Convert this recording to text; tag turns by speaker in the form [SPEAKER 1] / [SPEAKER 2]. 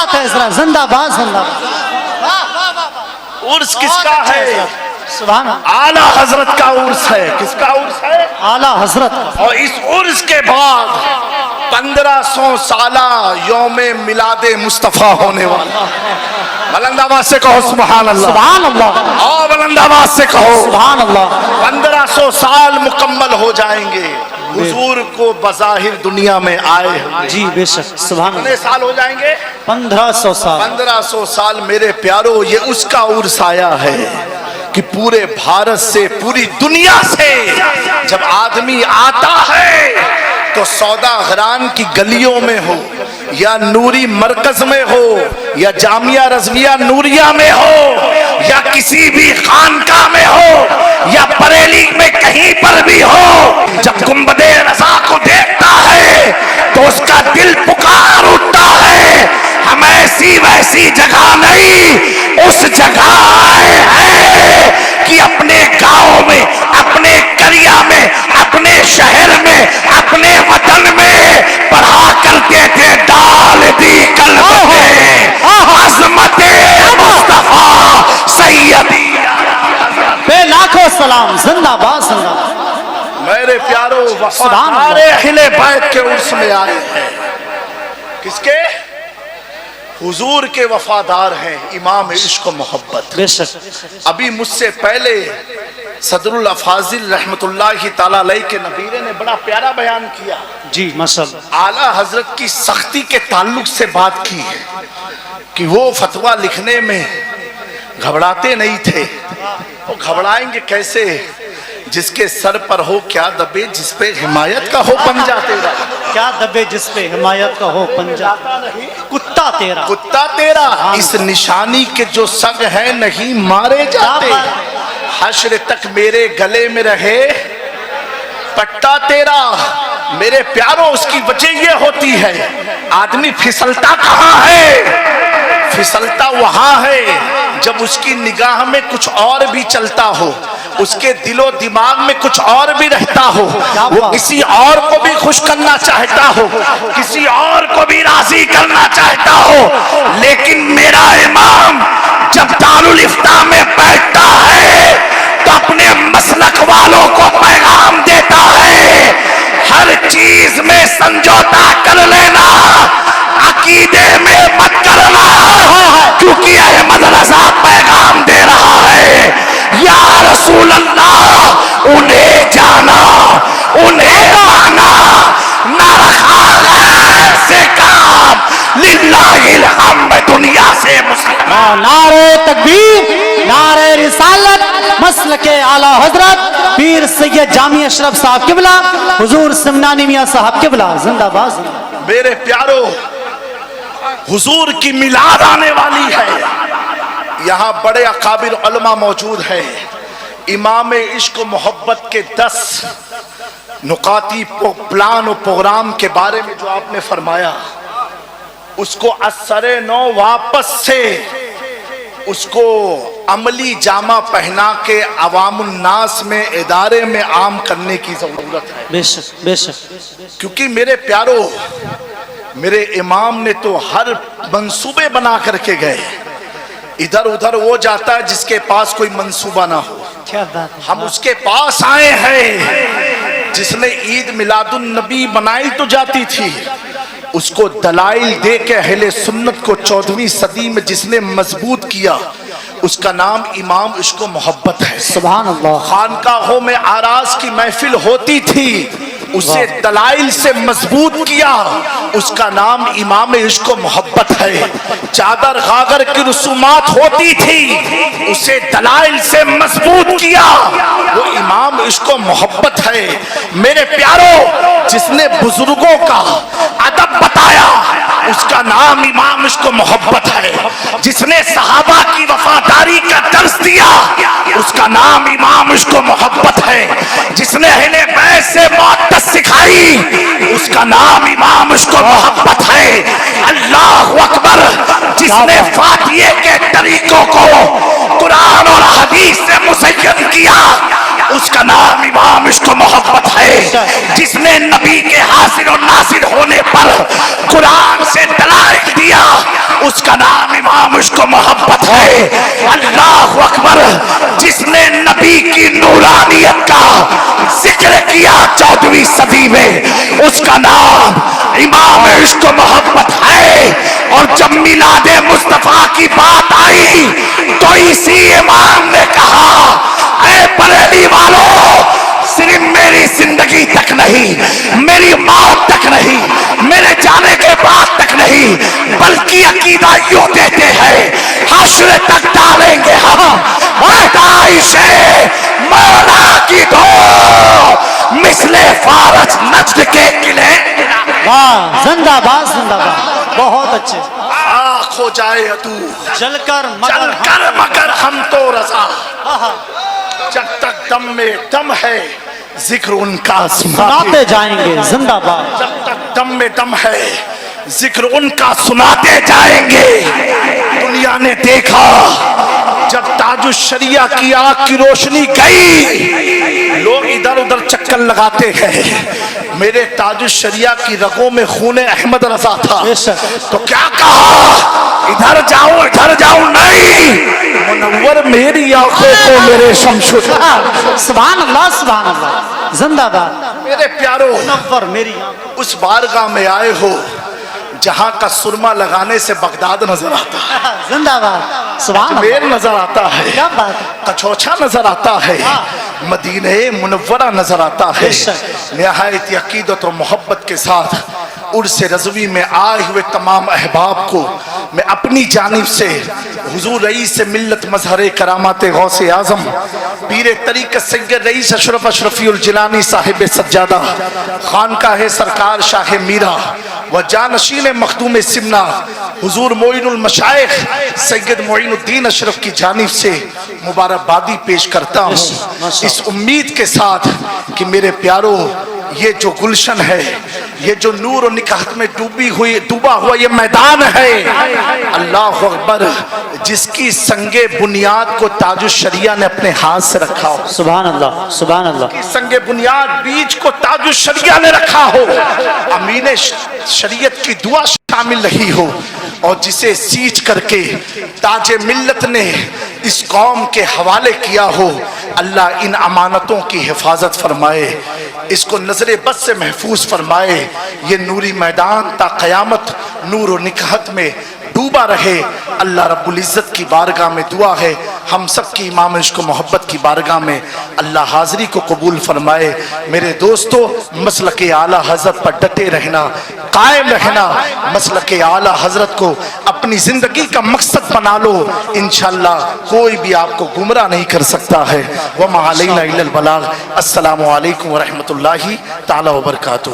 [SPEAKER 1] بات ہے حضرت، زندہ باد زندہ باد۔
[SPEAKER 2] عرس کس کا ہے؟
[SPEAKER 1] سبحان اللہ،
[SPEAKER 2] اعلیٰ حضرت کا عرس ہے۔ کس کا عرس ہے؟
[SPEAKER 1] اعلیٰ حضرت کا۔
[SPEAKER 2] اور اس عرس کے بعد 1500 سالہ یوم میلاد مصطفیٰ ہونے والا۔ بلند آواز سے کہو سبحان اللہ،
[SPEAKER 1] سبحان اللہ،
[SPEAKER 2] اور بلند آواز سے کہو
[SPEAKER 1] سبحان اللہ۔
[SPEAKER 2] 1500 سال مکمل ہو جائیں گے حضور کو بظاہر دنیا میں آئے ہوئے۔
[SPEAKER 1] جی بے شک، سبحان
[SPEAKER 2] کتنے
[SPEAKER 1] اللہ۔
[SPEAKER 2] سال ہو جائیں گے؟
[SPEAKER 1] 1500 سال۔
[SPEAKER 2] 1500 سال میرے پیارو، یہ اس کا عرس آیا ہے کہ پورے بھارت سے، پوری دنیا سے جب آدمی آتا ہے تو سودا گران کی گلیوں میں ہو یا نوری مرکز میں ہو یا جامعہ رضویہ نوریہ میں ہو یا کسی بھی خانقاہ میں ہو یا بریلی میں کہیں پر بھی ہو، جب گنبد رضا کو دیکھتا ہے تو اس کا دل پکار اٹھتا ہے، ہم ایسی ویسی جگہ نہیں، اس جگہ آئے ہیں کہ اپنے گاؤں میں، اپنے قریہ میں، اپنے شہر میں، اپنے وطن میں پڑھا کرتے تھے ڈال دی قلب میں عظمت مصطفیٰ سیدی۔
[SPEAKER 1] بے لاکھوں سلام، زندہ باد زندہ باد۔
[SPEAKER 2] میرے پیارو، وفادار اہل بیت کے عرس میں آئے ہیں۔ کس کے؟ حضور کے وفادار ہیں، امام عشق و محبت۔
[SPEAKER 1] بے شک۔
[SPEAKER 2] ابھی مجھ سے پہلے صدر الافاضل رحمت اللہ تعالیٰ علیہ کے نبیرے نے بڑا پیارا بیان کیا،
[SPEAKER 1] جی ماشاءاللہ۔
[SPEAKER 2] اعلیٰ حضرت کی سختی کے تعلق سے بات کی کہ وہ فتویٰ لکھنے میں گھبراتے نہیں تھے۔ وہ گھبرائیں گے کیسے؟ جس کے سر پر ہو کیا دبے، جس پہ حمایت کا ہو پنجہ تیرا۔
[SPEAKER 1] کیا دبے جس پہ حمایت کا ہو پنجہ، کتا تیرا،
[SPEAKER 2] کتا تیرا، اس نشانی کے جو سگ ہے نہیں مارے جاتے، حشر تک میرے گلے میں رہے پٹا تیرا۔ میرے پیاروں، اس کی وجہ یہ ہوتی ہے، آدمی پھسلتا کہاں ہے؟ پھسلتا وہاں ہے جب اس کی نگاہ میں کچھ اور بھی چلتا ہو، اس کے دل و دماغ میں کچھ اور بھی رہتا ہو، وہ کسی اور کو بھی خوش کرنا چاہتا ہو، کسی اور کو بھی راضی کرنا چاہتا ہو، لیکن میرا امام جب دارالفتاح میں بیٹھتا ہے تو اپنے مسلک والوں کو پیغام دیتا ہے، ہر چیز میں سمجھوتا کر لینا، عقیدے میں مت کرنا، کیونکہ احمد رضا پیغام دے رہا ہے، یا رسول اللہ انہیں جانا، انہیں مانا، نہ رکھا غیر سے کام، للہ الحمد دنیا سے مسلمان۔
[SPEAKER 1] نعرہ تکبیر، نعرہ رسالت، مسلک اعلیٰ حضرت پیر سید جامی اشرف صاحب قبلہ، حضور سمنانی میاں صاحب قبلہ، زندہ باد زندہ باد۔
[SPEAKER 2] میرے پیارو، حضور کی میلاد آنے والی ہے، یہاں بڑے اکابر علماء موجود ہیں۔ امام عشق و محبت کے 10 نکاتی پلان و پروگرام کے بارے میں جو آپ نے فرمایا، اس کو اثر نو واپس سے اس کو عملی جامہ پہنا کے عوام الناس میں، ادارے میں عام کرنے کی ضرورت ہے۔
[SPEAKER 1] بے شک بے شک۔
[SPEAKER 2] کیونکہ میرے پیارو، میرے امام نے تو ہر منصوبے بنا کر کے گئے، ادھر ادھر وہ جاتا ہے جس کے پاس کوئی منصوبہ نہ ہو،
[SPEAKER 1] کیا بات ہے۔
[SPEAKER 2] ہم اس کے پاس آئے ہیں جس نے عید میلاد النبی بنائی تو جاتی تھی، اس کو دلائل دے کے اہل سنت کو 14ویں صدی میں جس نے مضبوط کیا، اس کا نام امام عشق و محبت ہے۔
[SPEAKER 1] سبحان اللہ۔
[SPEAKER 2] خانقاہوں میں آراز کی محفل ہوتی تھی، اسے دلائل سے مضبوط کیا، اس کا نام امام عشق و محبت ہے۔ چادر غاگر کی رسومات ہوتی تھی، اسے دلائل سے مضبوط کیا، وہ امام عشق و محبت ہے۔ میرے پیارو، جس نے بزرگوں کا ادب بتایا، اس کا نام امام عشق و محبت ہے۔ جس نے صحابہ کی وفاداری کا درس دیا، اس کا نام امام عشق و محبت ہے۔ جس نے اہل بیت سے محبت سکھائی، اس کا نام امام عشق و محبت ہے۔ اللہ اکبر۔ جس نے فاتحے کے طریقوں کو قرآن اور حدیث سے مزین کیا، اس کا نام امام عشق و محبت ہے۔ جس نے نبی کے حاضر و ناظر ہونے پر قرآن سے دلائل دیا، اس عشق و محبت ہے. اللہ اکبر. جس نے نبی کی نورانیت کا ذکر کیا 14ویں صدی میں, اس کا نام امام عشق و محبت ہے. اور جب میلاد مصطفیٰ کی بات آئی تو اسی امام نے کہا, اے بریلی والوں, صرف میری زندگی تک نہیں, میری موت تک نہیں, میرے جانے کے بعد تک نہیں, بلکہ عقیدہ یوں دیتے ہیں حشر تک ڈالیں گے ہم پیدائش مولا کی دو مثل فارس نجد کے قلعے.
[SPEAKER 1] واہ, زندہ باد زندہ باد, بہت اچھے.
[SPEAKER 2] آنکھ ہو جائے تو
[SPEAKER 1] چل کر
[SPEAKER 2] چل کر مگر ہم تو رضا, جب تک دم میں دم ہے ذکر ان کا
[SPEAKER 1] سناتے جائیں گے. زندہ باد.
[SPEAKER 2] جب تک دم میں دم ہے ذکر ان کا سناتے جائیں گے. دنیا نے دیکھا جب تاج الشریعہ کی آنکھ کی روشنی گئی, لوگ ادھر ادھر چکر لگاتے ہیں. میرے تاج الشریعہ کی رگوں میں خون احمد رضا تھا, تو کیا کہا ادھر جاؤ نہیں, منور میری آنکھوں کو میرے شمشد.
[SPEAKER 1] سبحان اللہ سبحان اللہ. زندہ باد.
[SPEAKER 2] میرے پیارو,
[SPEAKER 1] منور میری آنکھوں.
[SPEAKER 2] اس بارگاہ میں آئے ہو جہاں کا سرما لگانے سے بغداد نظر آتا ہے,
[SPEAKER 1] زندہ باد. سبحان
[SPEAKER 2] میر
[SPEAKER 1] اللہ.
[SPEAKER 2] نظر آتا ہے,
[SPEAKER 1] کیا بات ہے.
[SPEAKER 2] کچوچا نظر آتا ہے, مدینہ منورہ نظر آتا ہے. نہایت عقیدت اور محبت کے ساتھ عرس رضوی میں آئے ہوئے تمام احباب کو میں اپنی جانب سے حضور رئیس ملت مظہر کرامات غوث اعظم پیر طریقت سید رئیس اشرف اشرفی الجلانی صاحب سجادہ خانقاہ سرکار شاہ میرا و جانشین مخدوم سمنا حضور معین المشائخ سید معین الدین اشرف کی جانب سے مبارکبادی پیش کرتا ہوں, اس امید کے ساتھ کہ میرے پیارو یہ جو گلشن ہے, یہ جو نور و نکاحت میں ڈوبا ہوا یہ میدان ہے, اللہ اکبر, جس کی سنگ بنیاد کو تاج الشریعہ نے اپنے ہاتھ سے رکھا ہو.
[SPEAKER 1] سبحان اللہ سبحان اللہ.
[SPEAKER 2] سنگ بنیاد بیج کو تاج الشریعہ نے رکھا ہو, امین شریعت کی دعا شامل رہی ہو, اور جسے سیچ کر کے تاج ملت نے اس قوم کے حوالے کیا ہو, اللہ ان امانتوں کی حفاظت فرمائے, اس کو نظر بد سے محفوظ فرمائے. یہ نوری میدان تا قیامت نور و نکہت میں ڈوبا رہے. اللہ رب العزت کی بارگاہ میں دعا ہے, ہم سب کی امام عشق و محبت کی بارگاہ میں اللہ حاضری کو قبول فرمائے. میرے دوستو, مسلک اعلیٰ حضرت پر ڈٹے رہنا, قائم رہنا, مسلک اعلیٰ حضرت کو اپنی زندگی کا مقصد بنا لو, انشاءاللہ کوئی بھی آپ کو گمراہ نہیں کر سکتا ہے. وما علینا الا البلاغ. السلام علیکم ورحمۃ اللہ تعالی وبرکاتہ.